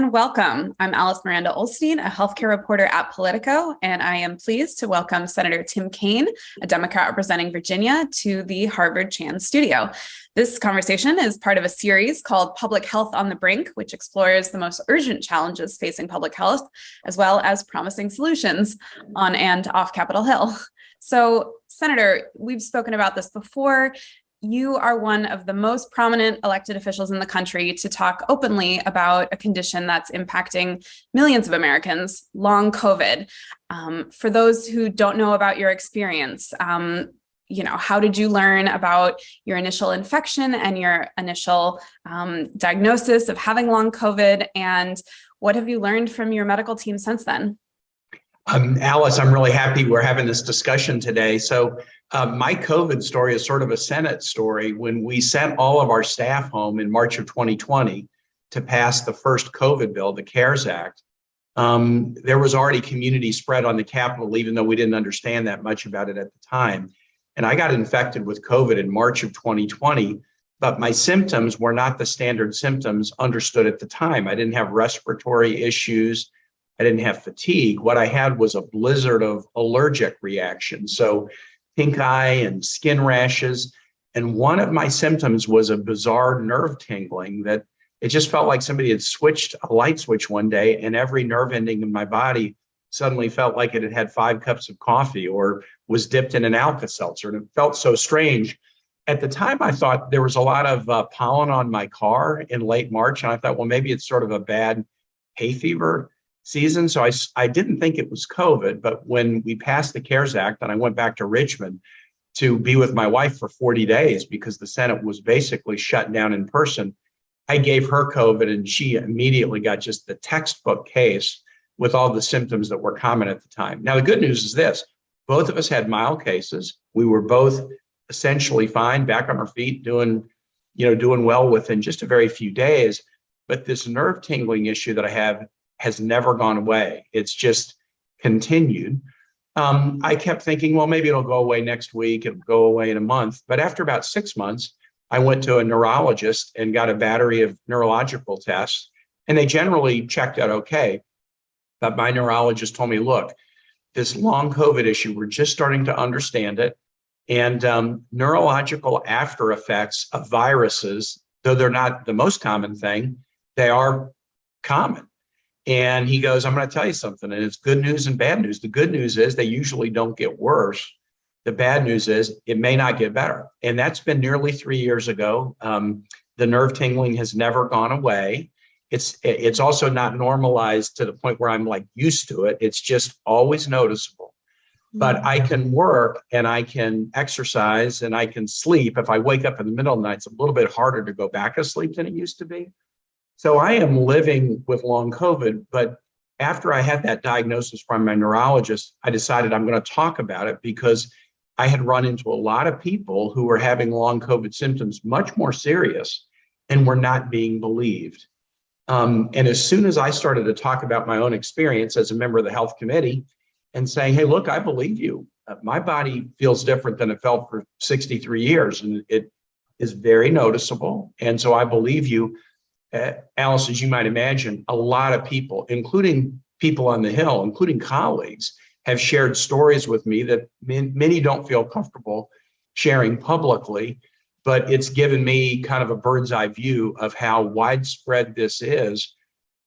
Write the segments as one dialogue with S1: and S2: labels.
S1: and welcome. I'm Alice Miranda Olstein, a healthcare reporter at Politico, and I am pleased to welcome Senator Tim Kaine, a Democrat representing Virginia, to the Harvard Chan studio. This conversation is part of a series called Public Health on the Brink, which explores the most urgent challenges facing public health, as well as promising solutions on and off Capitol Hill. So, Senator, we've spoken about this before. You are one of the most prominent elected officials in the country to talk openly about a condition that's impacting millions of Americans, long COVID. For those who don't know about your experience, how did you learn about your initial infection and your initial diagnosis of having long COVID? And what have you learned from your medical team since then?
S2: Alice, I'm really happy we're having this discussion today. So my COVID story is sort of a Senate story. When we sent all of our staff home in March of 2020 to pass the first COVID bill, the CARES Act, there was already community spread on the Capitol, even though we didn't understand that much about it at the time. And I got infected with COVID in March of 2020, but my symptoms were not the standard symptoms understood at the time. I didn't have respiratory issues. I didn't have fatigue. What I had was a blizzard of allergic reactions. So pink eye and skin rashes. And one of my symptoms was a bizarre nerve tingling that it just felt like somebody had switched a light switch one day and every nerve ending in my body suddenly felt like it had had 5 cups of coffee or was dipped in an Alka-Seltzer. And it felt so strange. At the time, I thought there was a lot of pollen on my car in late March. And I thought, well, maybe it's sort of a bad hay fever season. So I didn't think it was COVID, but when we passed the CARES Act and I went back to Richmond to be with my wife for 40 days because the Senate was basically shut down in person, I gave her COVID and she immediately got just the textbook case with all the symptoms that were common at the time. Now, the good news is this: both of us had mild cases. We were both essentially fine, back on our feet, doing well within just a very few days. But this nerve tingling issue that I have has never gone away. It's just continued. I kept thinking, well, maybe it'll go away next week. It'll go away in a month. But after about 6 months, I went to a neurologist and got a battery of neurological tests, and they generally checked out okay. But my neurologist told me, look, this long COVID issue, we're just starting to understand it. And neurological after effects of viruses, though they're not the most common thing, they are common. And he goes, I'm going to tell you something, and it's good news and bad news. The good news is they usually don't get worse. The bad news is it may not get better. And that's been nearly 3 years ago. The nerve tingling has never gone away. It's also not normalized to the point where I'm like used to it. It's just always noticeable. But I can work and I can exercise and I can sleep. If I wake up in the middle of the night, it's a little bit harder to go back asleep than it used to be. So I am living with long COVID, but after I had that diagnosis from my neurologist, I decided I'm going to talk about it because I had run into a lot of people who were having long COVID symptoms much more serious and were not being believed. And as soon as I started to talk about my own experience as a member of the health committee and saying, hey, look, I believe you. My body feels different than it felt for 63 years, and it is very noticeable. And so I believe you. Alice, as you might imagine, a lot of people, including people on the Hill, including colleagues, have shared stories with me that many don't feel comfortable sharing publicly, but it's given me kind of a bird's eye view of how widespread this is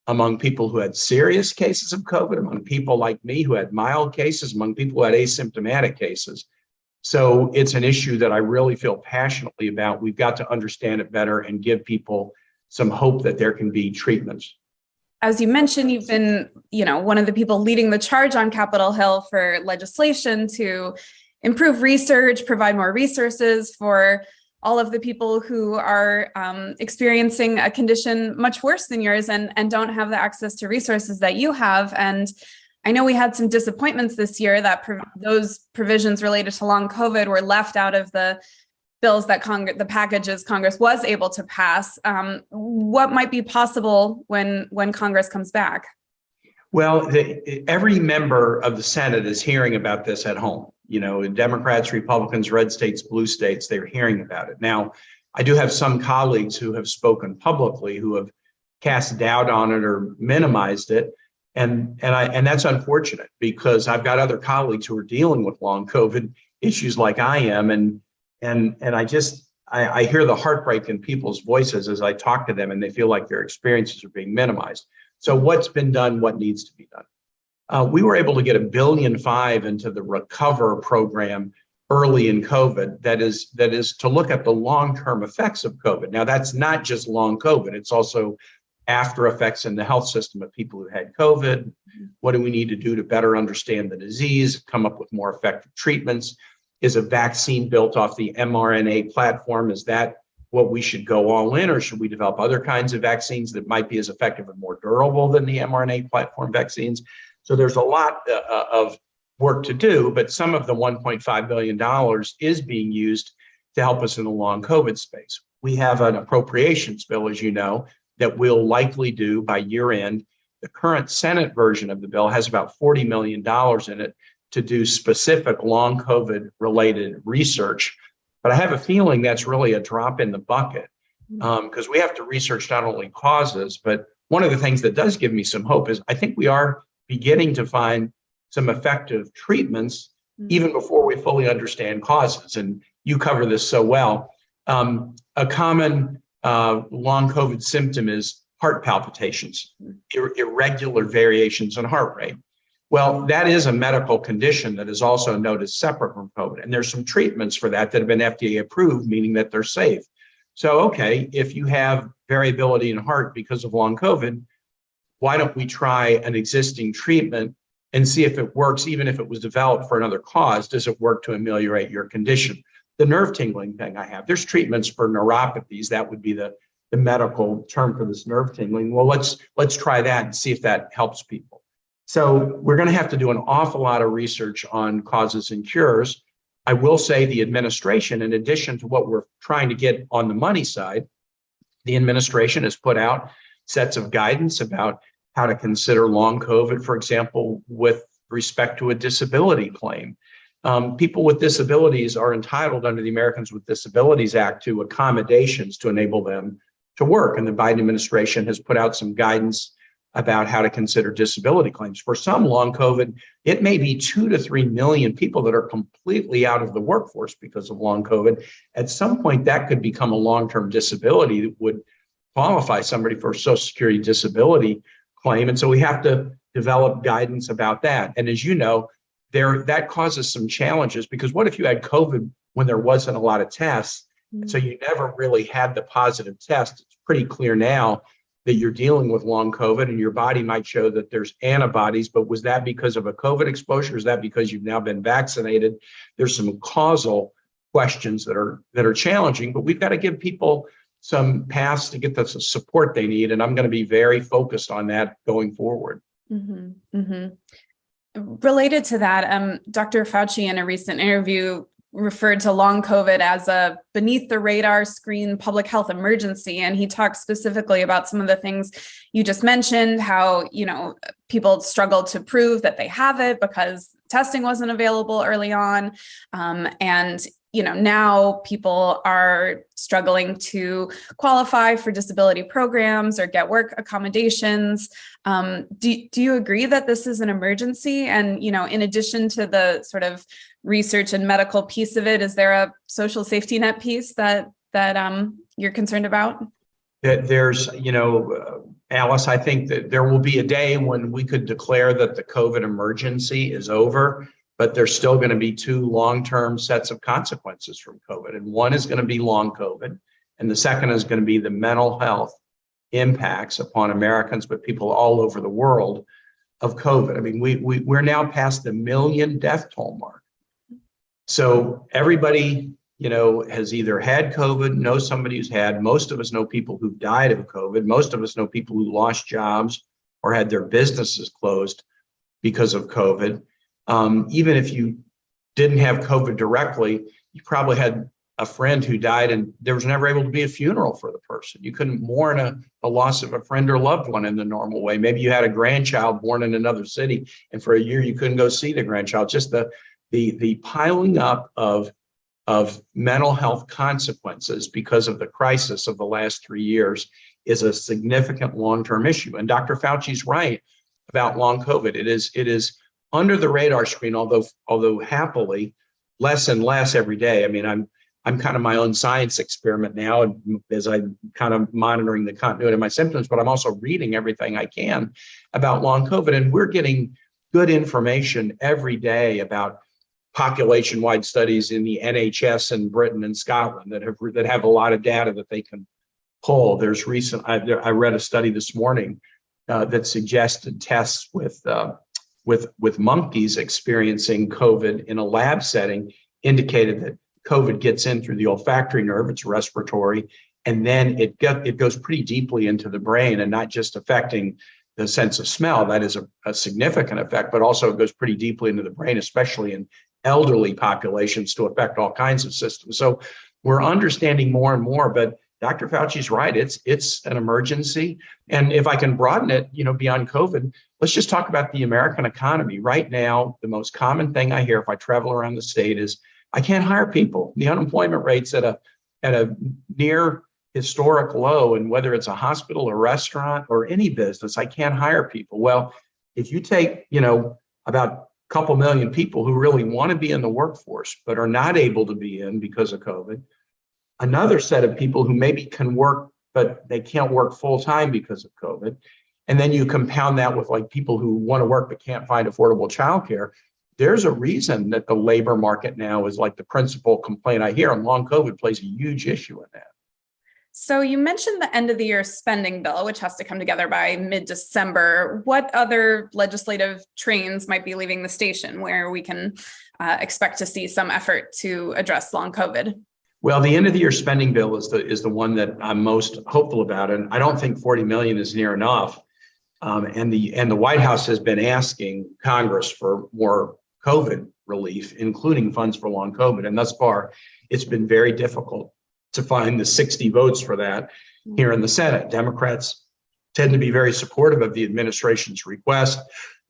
S2: among people who had serious cases of COVID, among people like me who had mild cases, among people who had asymptomatic cases. So it's an issue that I really feel passionately about. We've got to understand it better and give people some hope that there can be treatments.
S1: As you mentioned, you've been, one of the people leading the charge on Capitol Hill for legislation to improve research, provide more resources for all of the people who are experiencing a condition much worse than yours and don't have the access to resources that you have. And I know we had some disappointments this year that those provisions related to long COVID were left out of the bills that the packages Congress was able to pass. What might be possible when Congress comes back?
S2: Well, every member of the Senate is hearing about this at home. Democrats, Republicans, red states, blue states, they're hearing about it. Now, I do have some colleagues who have spoken publicly who have cast doubt on it or minimized it. And that's unfortunate because I've got other colleagues who are dealing with long COVID issues like I am. And I hear the heartbreak in people's voices as I talk to them, and they feel like their experiences are being minimized. So what's been done, what needs to be done? We were able to get $1.5 billion into the Recover program early in COVID. That is to look at the long-term effects of COVID. Now, that's not just long COVID. It's also after effects in the health system of people who had COVID. What do we need to do to better understand the disease, come up with more effective treatments? Is a vaccine built off the mRNA platform? Is that what we should go all in, or should we develop other kinds of vaccines that might be as effective and more durable than the mRNA platform vaccines? So there's a lot of work to do, but some of the $1.5 billion is being used to help us in the long COVID space. We have an appropriations bill, as you know, that we'll likely do by year end. The current Senate version of the bill has about $40 million in it to do specific long COVID related research. But I have a feeling that's really a drop in the bucket because we have to research not only causes, but one of the things that does give me some hope is I think we are beginning to find some effective treatments even before we fully understand causes. And you cover this so well. A common long COVID symptom is heart palpitations, irregular variations in heart rate. Well, that is a medical condition that is also noted separate from COVID. And there's some treatments for that that have been FDA approved, meaning that they're safe. So, okay, if you have variability in heart because of long COVID, why don't we try an existing treatment and see if it works, even if it was developed for another cause? Does it work to ameliorate your condition? The nerve tingling thing I have, there's treatments for neuropathies. That would be the medical term for this nerve tingling. Well, let's try that and see if that helps people. So we're going to have to do an awful lot of research on causes and cures. I will say the administration, in addition to what we're trying to get on the money side, the administration has put out sets of guidance about how to consider long COVID, for example, with respect to a disability claim. People with disabilities are entitled under the Americans with Disabilities Act to accommodations to enable them to work. And the Biden administration has put out some guidance about how to consider disability claims. For some long COVID, it may be 2 to 3 million people that are completely out of the workforce because of long COVID. At some point, that could become a long-term disability that would qualify somebody for a Social Security disability claim. And so we have to develop guidance about that. And as you know, that causes some challenges because what if you had COVID when there wasn't a lot of tests? And so you never really had the positive test. It's pretty clear now that you're dealing with long COVID and your body might show that there's antibodies, but was that because of a COVID exposure? Is that because you've now been vaccinated? There's some causal questions that are challenging, but we've got to give people some paths to get the support they need. And I'm going to be very focused on that going forward.
S1: Related to that, Dr. Fauci in a recent interview referred to long COVID as a beneath the radar screen public health emergency. And he talked specifically about some of the things you just mentioned, how, people struggled to prove that they have it because testing wasn't available early on. And now people are struggling to qualify for disability programs or get work accommodations. Do you agree that this is an emergency? And, in addition to the sort of research and medical piece of it, is there a social safety net piece that you're concerned about?
S2: There's, Alice, I think that there will be a day when we could declare that the COVID emergency is over, but there's still going to be 2 long-term sets of consequences from COVID. And one is going to be long COVID, and the second is going to be the mental health impacts upon Americans, but people all over the world of COVID. I mean, we're now past the 1 million death toll mark. So everybody, has either had COVID, knows somebody who's had. Most of us know people who've died of COVID. Most of us know people who lost jobs or had their businesses closed because of COVID. Even if you didn't have COVID directly, you probably had a friend who died and there was never able to be a funeral for the person. You couldn't mourn a loss of a friend or loved one in the normal way. Maybe you had a grandchild born in another city and for a year you couldn't go see the grandchild. Just the piling up of mental health consequences because of the crisis of the last 3 years is a significant long-term issue. And Dr. Fauci's right about long COVID. It is under the radar screen, although happily less and less every day. I mean, I'm kind of my own science experiment now as I'm kind of monitoring the continuity of my symptoms, but I'm also reading everything I can about long COVID. And we're getting good information every day about population-wide studies in the NHS in Britain and Scotland that have a lot of data that they can pull. There's I read a study this morning that suggested tests with monkeys experiencing COVID in a lab setting indicated that COVID gets in through the olfactory nerve, it's respiratory, and then it goes pretty deeply into the brain and not just affecting the sense of smell. That is a significant effect, but also it goes pretty deeply into the brain, especially in elderly populations, to affect all kinds of systems. So we're understanding more and more, but Dr. Fauci's right. It's an emergency. And if I can broaden it, beyond COVID, let's just talk about the American economy. Right now, the most common thing I hear if I travel around the state is I can't hire people. The unemployment rate's at a near historic low, and whether it's a hospital, or restaurant, or any business, I can't hire people. Well, if you take, about a couple million people who really want to be in the workforce, but are not able to be in because of COVID, another set of people who maybe can work, but they can't work full time because of COVID. And then you compound that with like people who want to work, but can't find affordable childcare. There's a reason that the labor market now is like the principal complaint I hear, and long COVID plays a huge issue in that.
S1: So you mentioned the end of the year spending bill, which has to come together by mid-December. What other legislative trains might be leaving the station where we can expect to see some effort to address long COVID?
S2: Well, the end of the year spending bill is the one that I'm most hopeful about, and I don't think 40 million is near enough. And the White House has been asking Congress for more COVID relief, including funds for long COVID. And thus far, it's been very difficult to find the 60 votes for that here in the Senate. Democrats tend to be very supportive of the administration's request.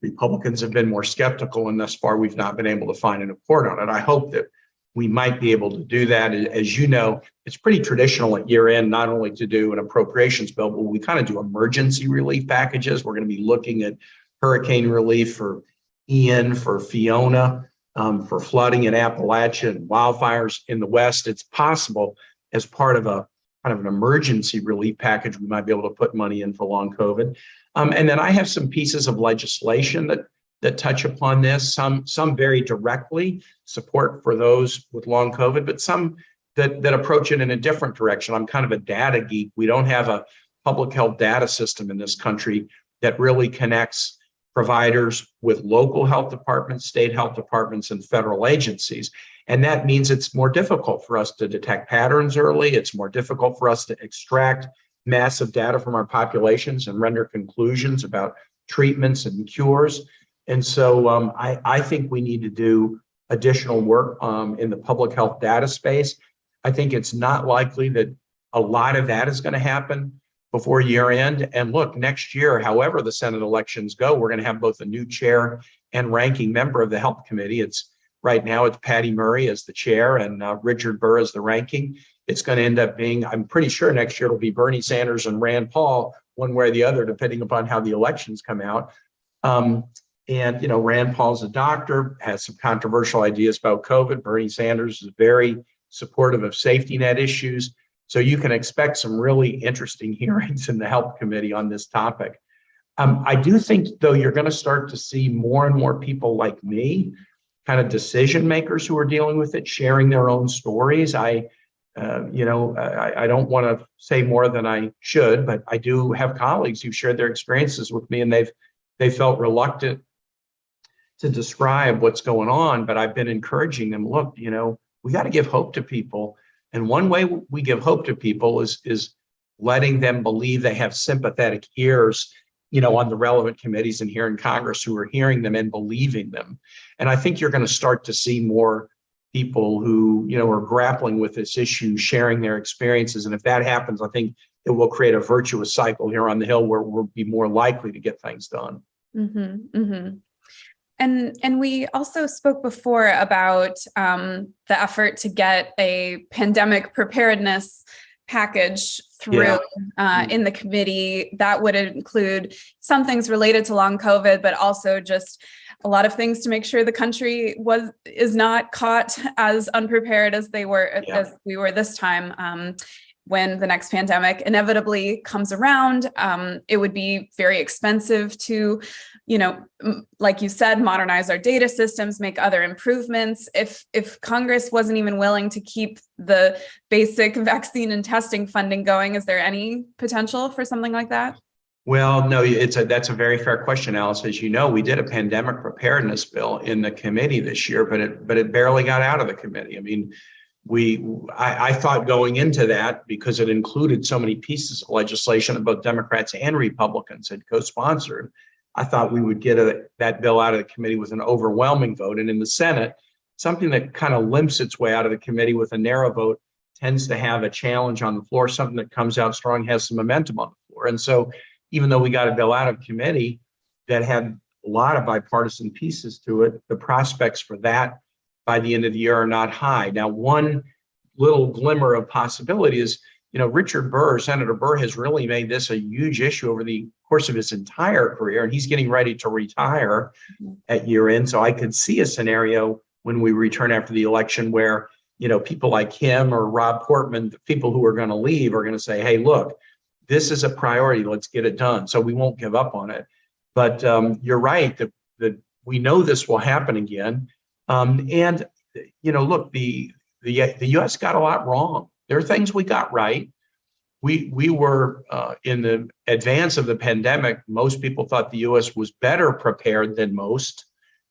S2: Republicans have been more skeptical, and thus far, we've not been able to find an accord on it. I hope that we might be able to do that. As you know, it's pretty traditional at year end, not only to do an appropriations bill, but we kind of do emergency relief packages. We're going to be looking at hurricane relief for Ian, for Fiona, for flooding in Appalachia and wildfires in the West. It's possible as part of a kind of an emergency relief package, we might be able to put money in for long COVID. And then I have some pieces of legislation that touch upon this, some very directly support for those with long COVID, but some that approach it in a different direction. I'm kind of a data geek. We don't have a public health data system in this country that really connects providers with local health departments, state health departments, and federal agencies. And that means it's more difficult for us to detect patterns early. It's more difficult for us to extract massive data from our populations and render conclusions about treatments and cures. And so I think we need to do additional work in the public health data space. I think it's not likely that a lot of that is going to happen before year end. And look, next year, however the Senate elections go, we're going to have both a new chair and ranking member of the Health Committee. Right now it's Patty Murray as the chair and Richard Burr as the ranking. It's going to end up being, I'm pretty sure next year it'll be Bernie Sanders and Rand Paul, one way or the other, depending upon how the elections come out. And, Rand Paul's a doctor, has some controversial ideas about COVID. Bernie Sanders is very supportive of safety net issues. So you can expect some really interesting hearings in the Health Committee on this topic. I do think, though, you're going to start to see more and more people like me, kind of decision makers who are dealing with it, sharing their own stories. I don't want to say more than I should, but I do have colleagues who shared their experiences with me, and they felt reluctant to describe what's going on, but I've been encouraging them, look, we got to give hope to people. And one way we give hope to people is letting them believe they have sympathetic ears, on the relevant committees and here in Congress who are hearing them and believing them. And I think you're going to start to see more people who, are grappling with this issue, sharing their experiences. And if that happens, I think it will create a virtuous cycle here on the Hill where we'll be more likely to get things done.
S1: Mm-hmm, mm-hmm. And we also spoke before about the effort to get a pandemic preparedness package through in the committee. That would include some things related to long COVID, but also just a lot of things to make sure the country is not caught as unprepared as we were this time. When the next pandemic inevitably comes around, it would be very expensive to, like you said, modernize our data systems, make other improvements. If Congress wasn't even willing to keep the basic vaccine and testing funding going, is there any potential for something like that?
S2: Well, no, that's a very fair question, Alice. As you know, we did a pandemic preparedness bill in the committee this year, but it barely got out of the committee. I mean, I thought going into that, because it included so many pieces of legislation that both Democrats and Republicans had co-sponsored, I thought we would get that bill out of the committee with an overwhelming vote. And in the Senate, something that kind of limps its way out of the committee with a narrow vote tends to have a challenge on the floor. Something that comes out strong has some momentum on the floor. And so even though we got a bill out of committee that had a lot of bipartisan pieces to it, the prospects for that by the end of the year are not high. Now, one little glimmer of possibility is, Richard Burr, Senator Burr, has really made this a huge issue over the course of his entire career, and he's getting ready to retire at year end. So I could see a scenario when we return after the election where, people like him or Rob Portman, the people who are going to leave, are going to say, hey, look, this is a priority. Let's get it done. So we won't give up on it. But you're right that we know this will happen again. Look, the U.S. got a lot wrong. There are things we got right. We were in the advance of the pandemic. Most people thought the U.S. was better prepared than most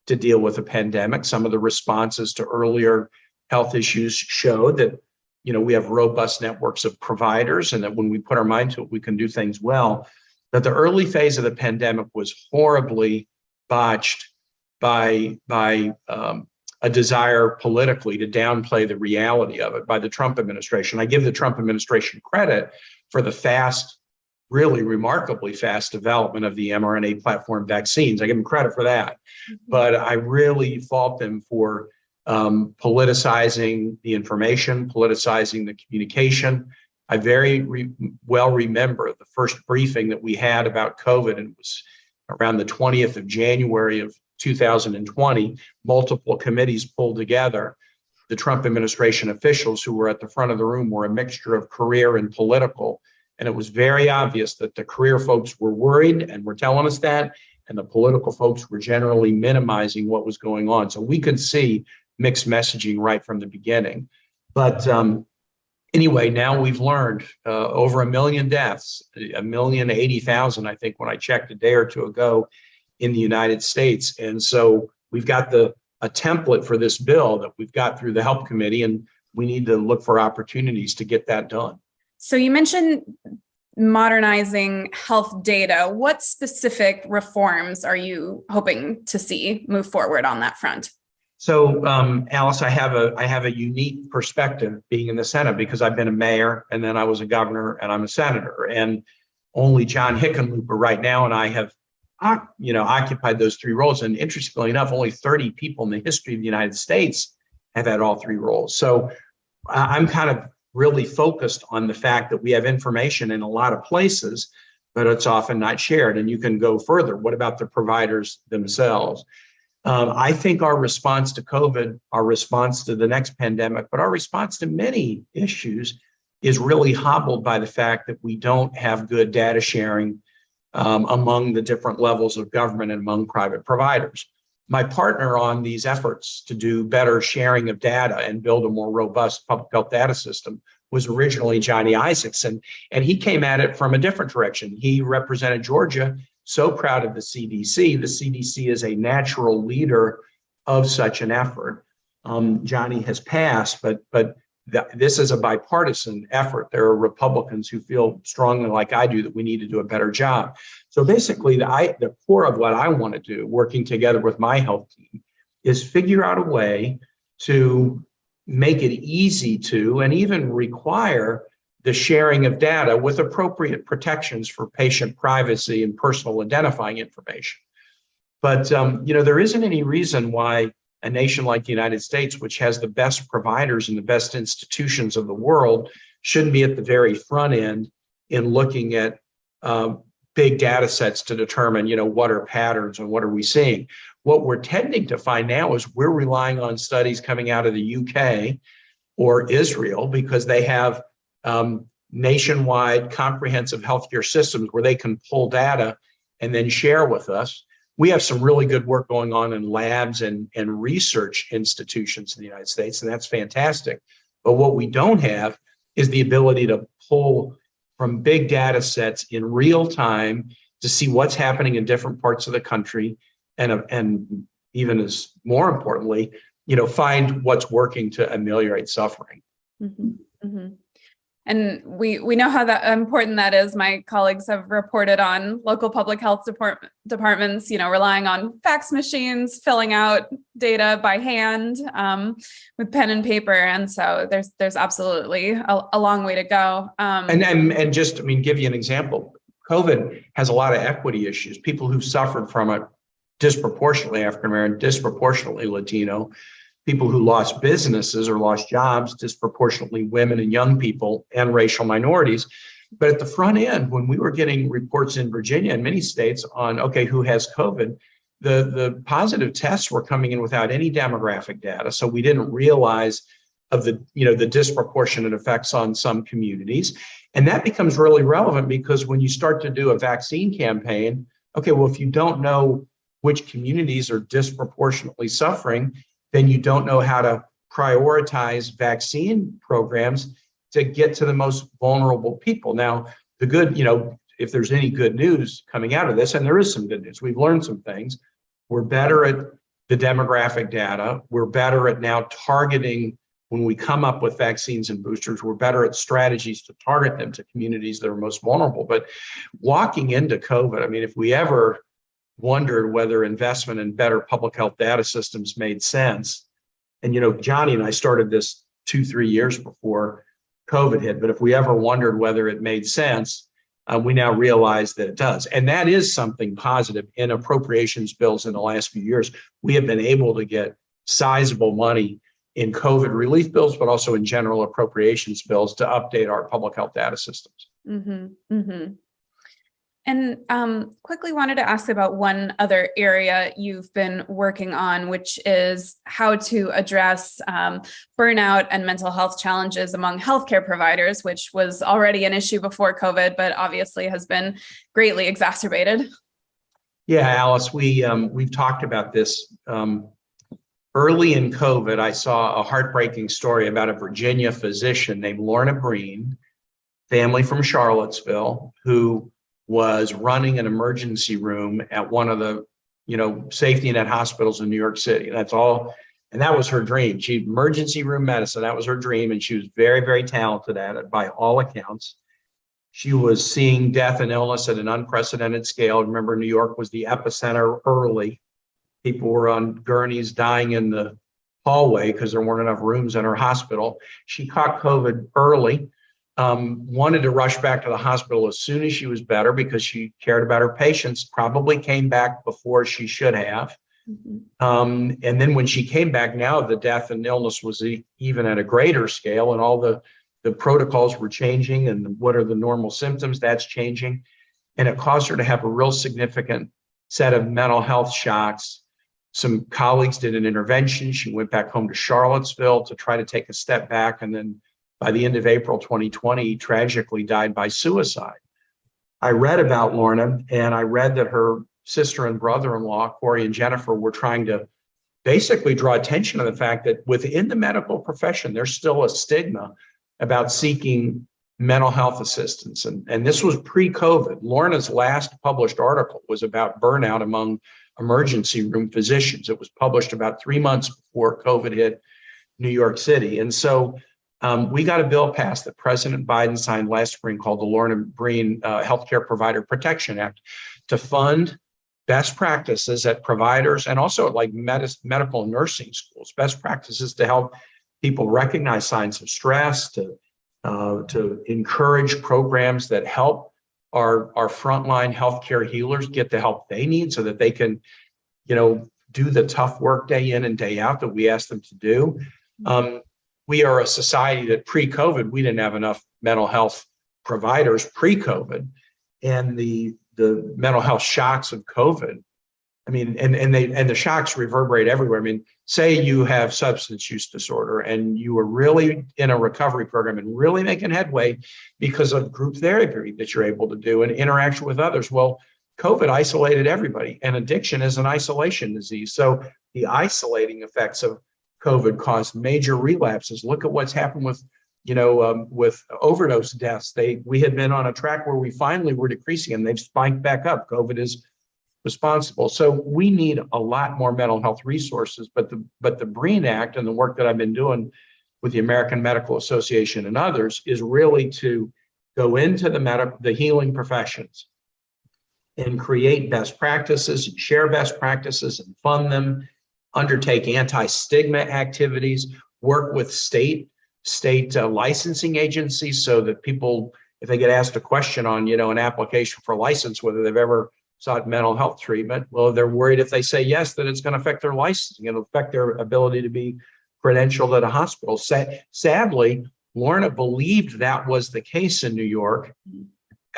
S2: to deal with a pandemic. Some of the responses to earlier health issues showed that, we have robust networks of providers, and that when we put our mind to it, we can do things well. But the early phase of the pandemic was horribly botched by a desire politically to downplay the reality of it by the Trump administration. I give the Trump administration credit for the really remarkably fast development of the mRNA platform vaccines. I give them credit for that. But I really fault them for politicizing the information, politicizing the communication. I very well remember the first briefing that we had about COVID, and it was around the 20th of January of 2020, multiple committees pulled together. The Trump administration officials who were at the front of the room were a mixture of career and political. And it was very obvious that the career folks were worried and were telling us that, and the political folks were generally minimizing what was going on. So we could see mixed messaging right from the beginning. But anyway, now we've learned over 1 million deaths, 1,080,000, I think, when I checked a day or two ago, in the United States. And so we've got a template for this bill that we've got through the Health Committee, and we need to look for opportunities to get that done.
S1: So you mentioned modernizing health data. What specific reforms are you hoping to see move forward on that front?
S2: So, Alice, I have a unique perspective being in the Senate, because I've been a mayor, and then I was a governor, and I'm a senator. And only John Hickenlooper right now and I have occupied those three roles. And interestingly enough, only 30 people in the history of the United States have had all three roles. So I'm kind of really focused on the fact that we have information in a lot of places, but it's often not shared. And you can go further. What about the providers themselves? I think our response to COVID, our response to the next pandemic, but our response to many issues is really hobbled by the fact that we don't have good data sharing among the different levels of government and among private providers. My partner on these efforts to do better sharing of data and build a more robust public health data system was originally Johnny Isaacs, and he came at it from a different direction. He represented Georgia, so proud of the CDC. The CDC is a natural leader of such an effort. Johnny has passed, but this is a bipartisan effort. There are Republicans who feel strongly, like I do, that we need to do a better job. So basically, the core of what I want to do, working together with my health team, is figure out a way to make it easy to, and even require, the sharing of data with appropriate protections for patient privacy and personal identifying information. But there isn't any reason why a nation like the United States, which has the best providers and the best institutions of the world, shouldn't be at the very front end in looking at big data sets to determine, what are patterns and what are we seeing. What we're tending to find now is we're relying on studies coming out of the UK or Israel because they have nationwide comprehensive healthcare systems where they can pull data and then share with us. We have some really good work going on in labs and research institutions in the United States, and that's fantastic. But what we don't have is the ability to pull from big data sets in real time to see what's happening in different parts of the country, and even as more importantly, find what's working to ameliorate suffering.
S1: Mm-hmm. Mm-hmm. And we know how important that is. My colleagues have reported on local public health departments, relying on fax machines, filling out data by hand with pen and paper. And so there's absolutely a long way to go.
S2: And just, give you an example. COVID has a lot of equity issues. People who suffered from it, disproportionately African American, disproportionately Latino, people who lost businesses or lost jobs, disproportionately women and young people and racial minorities. But at the front end, when we were getting reports in Virginia and many states on, who has COVID, the positive tests were coming in without any demographic data. So we didn't realize of the disproportionate effects on some communities. And that becomes really relevant because when you start to do a vaccine campaign, if you don't know which communities are disproportionately suffering, then you don't know how to prioritize vaccine programs to get to the most vulnerable people. Now, the good, if there's any good news coming out of this, and there is some good news, we've learned some things. We're better at the demographic data. We're better at now targeting when we come up with vaccines and boosters. We're better at strategies to target them to communities that are most vulnerable. But walking into COVID, if we ever wondered whether investment in better public health data systems made sense. And, Johnny and I started this 2-3 years before COVID hit, but if we ever wondered whether it made sense, we now realize that it does. And that is something positive in appropriations bills in the last few years. We have been able to get sizable money in COVID relief bills, but also in general appropriations bills to update our public health data systems.
S1: Mm-hmm. Mm-hmm. And quickly wanted to ask about one other area you've been working on, which is how to address burnout and mental health challenges among healthcare providers, which was already an issue before COVID, but obviously has been greatly exacerbated.
S2: Yeah, Alice, we've talked about this. Early in COVID, I saw a heartbreaking story about a Virginia physician named Lorna Breen, family from Charlottesville, who was running an emergency room at one of the, safety net hospitals in New York City. That's all. And that was her dream. She emergency room medicine. That was her dream. And she was very, very talented at it by all accounts. She was seeing death and illness at an unprecedented scale. Remember, New York was the epicenter early. People were on gurneys dying in the hallway because there weren't enough rooms in her hospital. She caught COVID early. Wanted to rush back to the hospital as soon as she was better because she cared about her patients, probably came back before she should have. Mm-hmm. And then when she came back, now the death and illness was even at a greater scale, and all the protocols were changing, and what are the normal symptoms, that's changing. And it caused her to have a real significant set of mental health shocks. Some colleagues did an intervention. She went back home to Charlottesville to try to take a step back, and then by the end of April 2020, tragically died by suicide. I read about Lorna, and I read that her sister and brother-in-law, Corey and Jennifer, were trying to basically draw attention to the fact that within the medical profession, there's still a stigma about seeking mental health assistance. And this was pre-COVID. Lorna's last published article was about burnout among emergency room physicians. It was published about 3 months before COVID hit New York City. And so we got a bill passed that President Biden signed last spring called the Lorna Breen Healthcare Provider Protection Act to fund best practices at providers and also at like medical nursing schools, best practices to help people recognize signs of stress, to encourage programs that help our frontline healthcare healers get the help they need so that they can, do the tough work day in and day out that we ask them to do. we are a society that pre-COVID, we didn't have enough mental health providers pre-COVID, and the mental health shocks of COVID. I mean, and the shocks reverberate everywhere. I mean, say you have substance use disorder and you are really in a recovery program and really making headway because of group therapy that you're able to do and interaction with others. Well, COVID isolated everybody, and addiction is an isolation disease. So the isolating effects of COVID caused major relapses. Look at what's happened with, with overdose deaths. We had been on a track where we finally were decreasing, and they've spiked back up. COVID is responsible. So we need a lot more mental health resources. But the BREEN Act and the work that I've been doing with the American Medical Association and others is really to go into the healing professions and create best practices, share best practices and fund them, undertake anti-stigma activities, work with state licensing agencies so that people, if they get asked a question on, an application for license, whether they've ever sought mental health treatment, well, they're worried if they say yes, that it's going to affect their licensing. It'll affect their ability to be credentialed at a hospital. Sadly, Lorna believed that was the case in New York.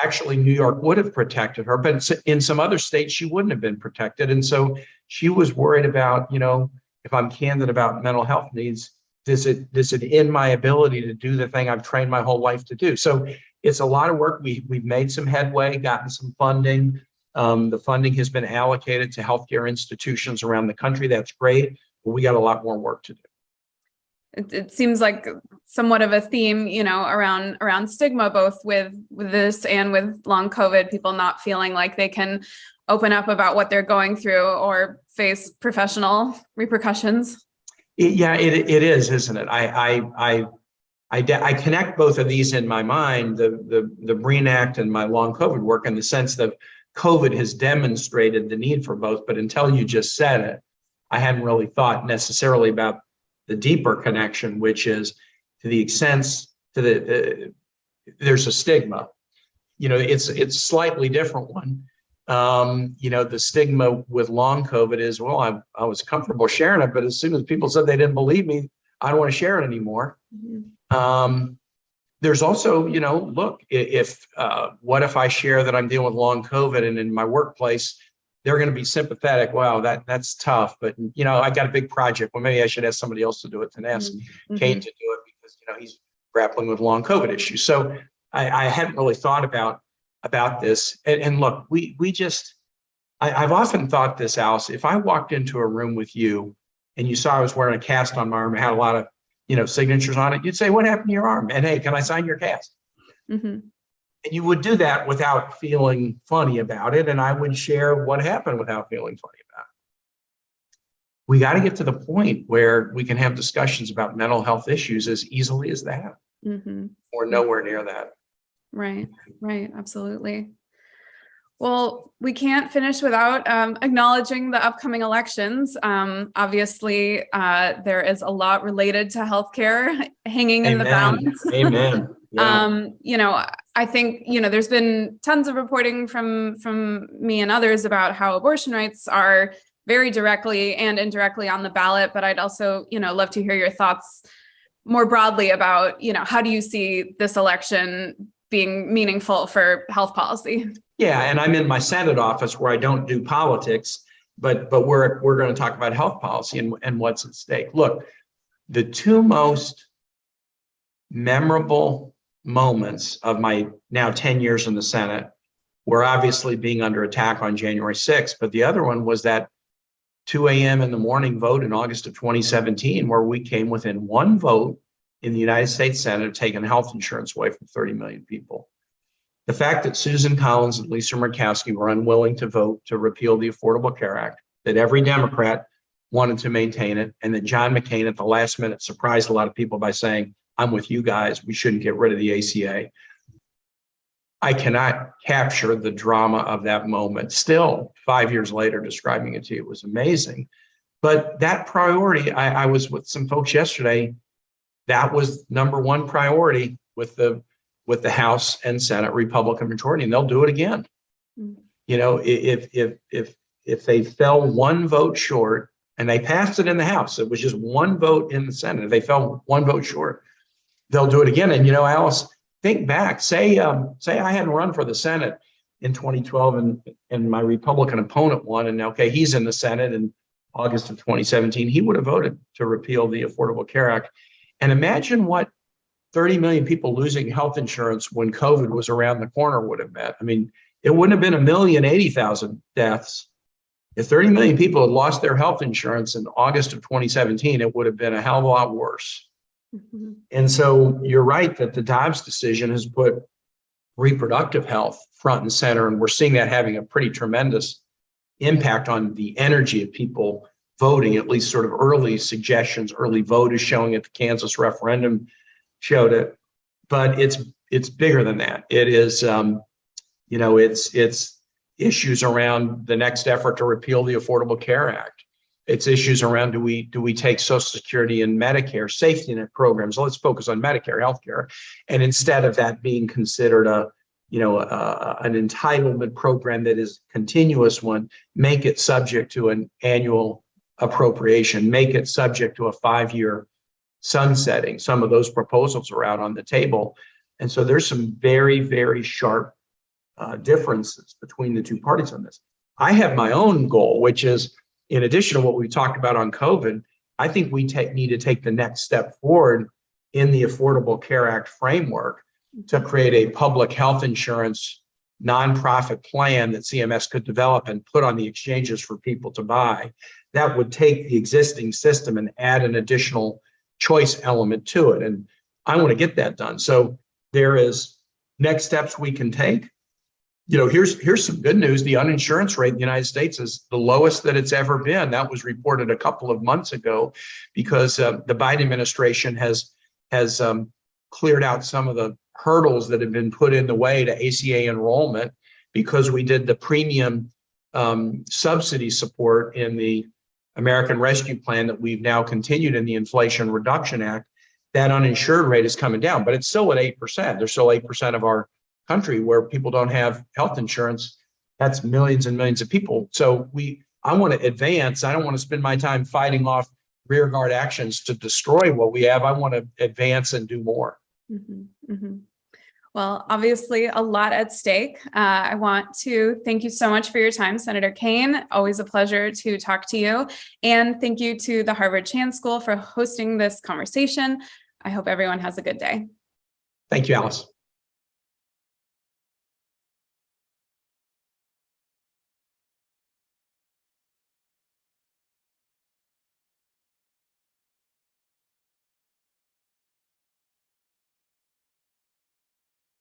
S2: Actually, New York would have protected her, but in some other states, she wouldn't have been protected. And so she was worried about, if I'm candid about mental health needs, does it end my ability to do the thing I've trained my whole life to do? So it's a lot of work. We've made some headway, gotten some funding. The funding has been allocated to healthcare institutions around the country. That's great, but we got a lot more work to do.
S1: It seems like somewhat of a theme, around stigma, both with this and with long COVID, people not feeling like they can open up about what they're going through or face professional repercussions.
S2: Yeah, it is, isn't it? I connect both of these in my mind, the BREEN Act and my long COVID work, in the sense that COVID has demonstrated the need for both. But until you just said it, I hadn't really thought necessarily about the deeper connection, which is to the extent there's a stigma. It's slightly different one. The stigma with long COVID is, well, I was comfortable sharing it, but as soon as people said they didn't believe me, I don't want to share it anymore. Mm-hmm. There's also, look, what if I share that I'm dealing with long COVID, and in my workplace, they're going to be sympathetic. Wow, that's tough. But, I got a big project. Well, maybe I should ask somebody else to do it than ask mm-hmm. Kate to do it, because, he's grappling with long COVID issues. So I hadn't really thought about this. And look, I've often thought this, Alice, if I walked into a room with you and you saw I was wearing a cast on my arm and had a lot of, signatures on it, you'd say, what happened to your arm? And hey, can I sign your cast? Mm-hmm. And you would do that without feeling funny about it. And I would share what happened without feeling funny about it. We got to get to the point where we can have discussions about mental health issues as easily as that. Mm-hmm. We're nowhere near that.
S1: Right. Absolutely. Well, we can't finish without acknowledging the upcoming elections. Obviously, there is a lot related to healthcare hanging in the balance.
S2: Amen. Yeah.
S1: I think, there's been tons of reporting from me and others about how abortion rights are very directly and indirectly on the ballot. But I'd also, love to hear your thoughts more broadly about, how do you see this election being meaningful for health policy?
S2: Yeah, and I'm in my Senate office where I don't do politics, but we're going to talk about health policy and what's at stake. Look, the two most memorable moments of my now 10 years in the Senate were obviously being under attack on January 6th, but the other one was that 2 a.m. in the morning vote in August of 2017, where we came within one vote in the United States Senate of taking health insurance away from 30 million people. The fact that Susan Collins and Lisa Murkowski were unwilling to vote to repeal the Affordable Care Act, that every Democrat wanted to maintain it, and that John McCain at the last minute surprised a lot of people by saying, I'm with you guys, we shouldn't get rid of the ACA. I cannot capture the drama of that moment. Still, 5 years later, describing it to you, it was amazing. But that priority, I was with some folks yesterday, that was number one priority with the House and Senate Republican majority, and they'll do it again. Mm-hmm. If they fell one vote short and they passed it in the House. It was just one vote in the Senate. They fell one vote short. They'll do it again. And, Alice, think back, say I hadn't run for the Senate in 2012 and my Republican opponent won, and okay, he's in the Senate in August of 2017, he would have voted to repeal the Affordable Care Act. And imagine what 30 million people losing health insurance when COVID was around the corner would have meant. I mean, it wouldn't have been 1,080,000 deaths. If 30 million people had lost their health insurance in August of 2017, it would have been a hell of a lot worse. Mm-hmm. And so you're right that the Dobbs decision has put reproductive health front and center, and we're seeing that having a pretty tremendous impact on the energy of people voting. At least sort of early suggestions, early vote is showing it. The Kansas referendum showed it, but it's bigger than that. It is, it's issues around the next effort to repeal the Affordable Care Act. It's issues around do we take Social Security and Medicare safety net programs? Let's focus on Medicare healthcare, and instead of that being considered an entitlement program that is continuous one, make it subject to an annual appropriation, make it subject to a 5-year sunsetting. Some of those proposals are out on the table, and so there's some very, very sharp differences between the two parties on this. I have my own goal, which is, in addition to what we talked about on COVID, I think we need to take the next step forward in the Affordable Care Act framework to create a public health insurance nonprofit plan that CMS could develop and put on the exchanges for people to buy. That would take the existing system and add an additional choice element to it. And I want to get that done. So there is next steps we can take. Here's some good news. The uninsurance rate in the United States is the lowest that it's ever been. That was reported a couple of months ago because the Biden administration has cleared out some of the hurdles that have been put in the way to ACA enrollment because we did the premium subsidy support in the American Rescue Plan that we've now continued in the Inflation Reduction Act. That uninsured rate is coming down, but it's still at 8%. There's still 8% of our country where people don't have health insurance. That's millions and millions of people. So I want to advance. I don't want to spend my time fighting off rearguard actions to destroy what we have. I want to advance and do more.
S1: Mm-hmm, mm-hmm. Well, obviously a lot at stake. I want to thank you so much for your time, Senator Kaine. Always a pleasure to talk to you. And thank you to the Harvard Chan School for hosting this conversation. I hope everyone has a good day.
S2: Thank you, Alice.